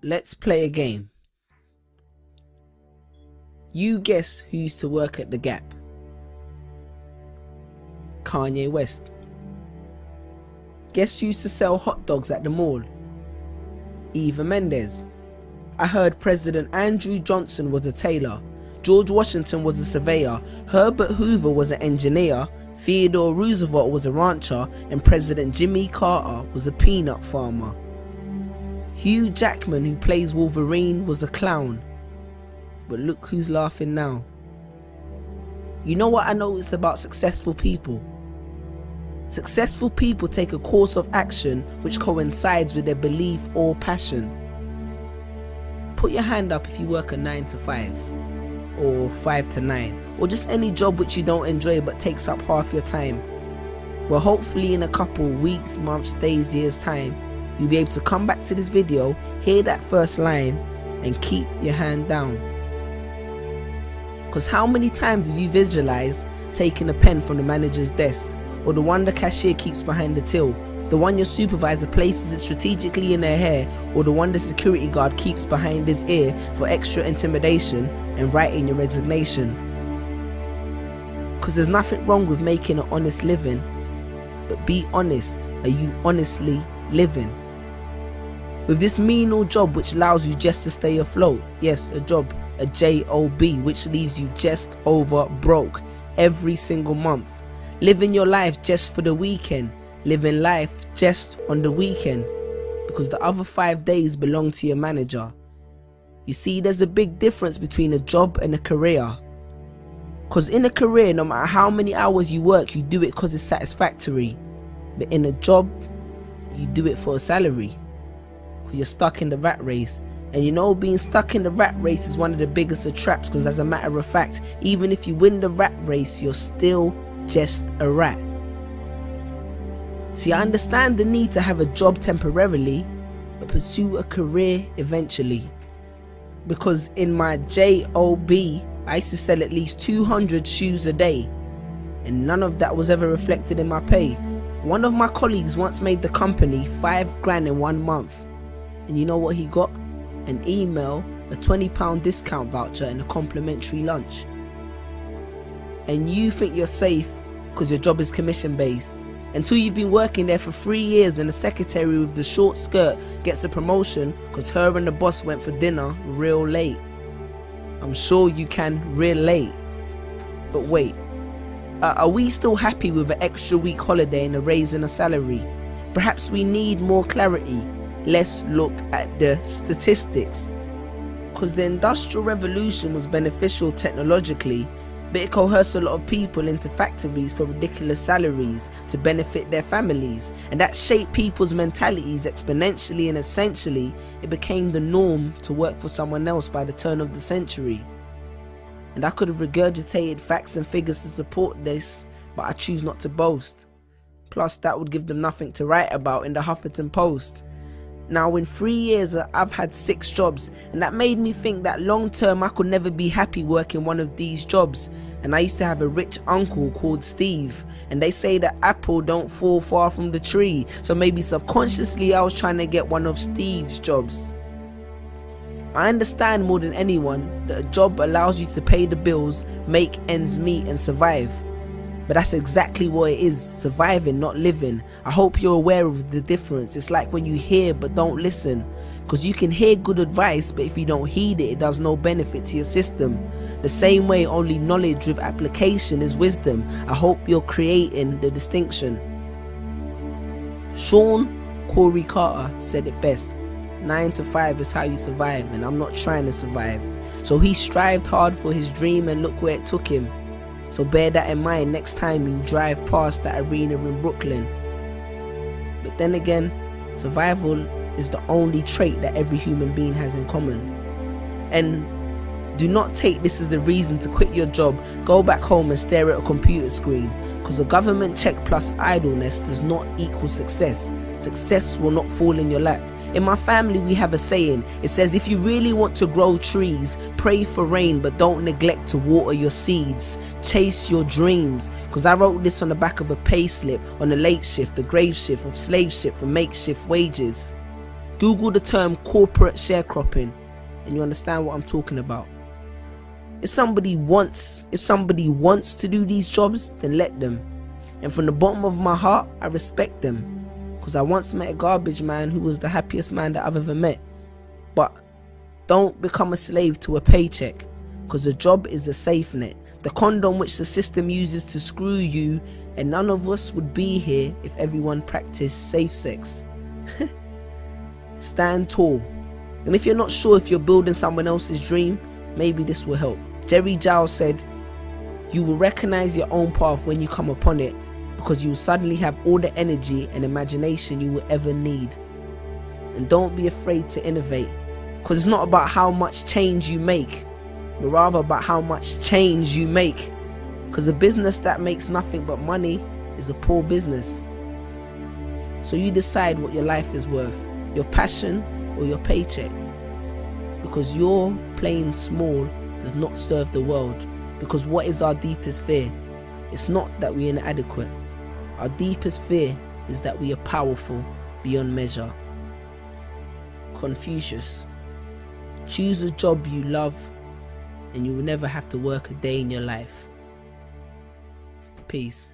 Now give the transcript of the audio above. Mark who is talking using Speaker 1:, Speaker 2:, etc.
Speaker 1: Let's play a game. You guess who used to work at the Gap? Kanye West. Guess who used to sell hot dogs at the mall? Eva Mendes. I heard President Andrew Johnson was a tailor, George Washington was a surveyor, Herbert Hoover was an engineer, Theodore Roosevelt was a rancher, and President Jimmy Carter was a peanut farmer. Hugh Jackman, who plays Wolverine, was a clown. But look who's laughing now. You know what I noticed about successful people? Successful people take a course of action which coincides with their belief or passion. Put your hand up if you work a 9 to 5, or 5 to 9, or just any job which you don't enjoy but takes up half your time. Well, hopefully in a couple weeks, months, days, years time, you'll be able to come back to this video, hear that first line, and keep your hand down. Because how many times have you visualized taking a pen from the manager's desk, or the one the cashier keeps behind the till, the one your supervisor places it strategically in their hair, or the one the security guard keeps behind his ear for extra intimidation, and writing your resignation? Because there's nothing wrong with making an honest living, but be honest, are you honestly living? With this menial job which allows you just to stay afloat, yes, a job, a job, which leaves you just over broke every single month, living your life just for the weekend, living life just on the weekend, because the other 5 days belong to your manager. You see, there's a big difference between a job and a career. Because in a career, no matter how many hours you work, you do it because it's satisfactory. But in a job, you do it for a salary. You're stuck in the rat race. And you know, being stuck in the rat race is one of the biggest of traps, because as a matter of fact, even if you win the rat race, you're still just a rat. See, I understand the need to have a job temporarily, but pursue a career eventually. Because in my job, I used to sell at least 200 shoes a day, and none of that was ever reflected in my pay. One of my colleagues once made the company $5,000 in 1 month. And you know what he got? An email, a £20 discount voucher, and a complimentary lunch. And you think you're safe because your job is commission based, until you've been working there for 3 years and the secretary with the short skirt gets a promotion because her and the boss went for dinner real late. I'm sure you can relate. But wait, are we still happy with an extra week holiday and a raise in a salary? Perhaps we need more clarity. Let's look at the statistics. Because the Industrial Revolution was beneficial technologically, but it coerced a lot of people into factories for ridiculous salaries to benefit their families, and that shaped people's mentalities exponentially, and essentially it became the norm to work for someone else by the turn of the century. And I could have regurgitated facts and figures to support this, but I choose not to boast. Plus that would give them nothing to write about in the Huffington Post. Now in 3 years I've had 6 jobs, and that made me think that long term I could never be happy working one of these jobs. And I used to have a rich uncle called Steve, and they say that apple don't fall far from the tree, so maybe subconsciously I was trying to get one of Steve's jobs. I understand more than anyone that a job allows you to pay the bills, make ends meet, and survive. But that's exactly what it is, surviving, not living. I hope you're aware of the difference. It's like when you hear but don't listen. Because you can hear good advice, but if you don't heed it, it does no benefit to your system. The same way only knowledge with application is wisdom. I hope you're creating the distinction. Sean Corey Carter said it best. 9 to 5 is how you survive, and I'm not trying to survive. So he strived hard for his dream, and look where it took him. So bear that in mind next time you drive past that arena in Brooklyn. But then again, survival is the only trait that every human being has in common. And do not take this as a reason to quit your job, go back home and stare at a computer screen, because a government check plus idleness does not equal success. Success will not fall in your lap. In my family we have a saying. It says, if you really want to grow trees, pray for rain, but don't neglect to water your seeds. Chase your dreams. Because I wrote this on the back of a pay slip on a late shift, the grave shift of slave ship for makeshift wages. Google the term corporate sharecropping and you understand what I'm talking about. If somebody wants to do these jobs, then let them. And from the bottom of my heart, I respect them. Because I once met a garbage man who was the happiest man that I've ever met. But don't become a slave to a paycheck, because a job is a safe net, the condom which the system uses to screw you, and none of us would be here if everyone practiced safe sex. Stand tall. And if you're not sure if you're building someone else's dream, maybe this will help. Jerry Giles said, "You will recognize your own path when you come upon it, because you will suddenly have all the energy and imagination you will ever need." And don't be afraid to innovate, because it's not about how much change you make, but rather about how much change you make. Because a business that makes nothing but money is a poor business. So you decide what your life is worth, your passion or your paycheck. Because your playing small does not serve the world. Because what is our deepest fear? It's not that we're inadequate. Our deepest fear is that we are powerful beyond measure. Confucius. Choose a job you love and you will never have to work a day in your life. Peace.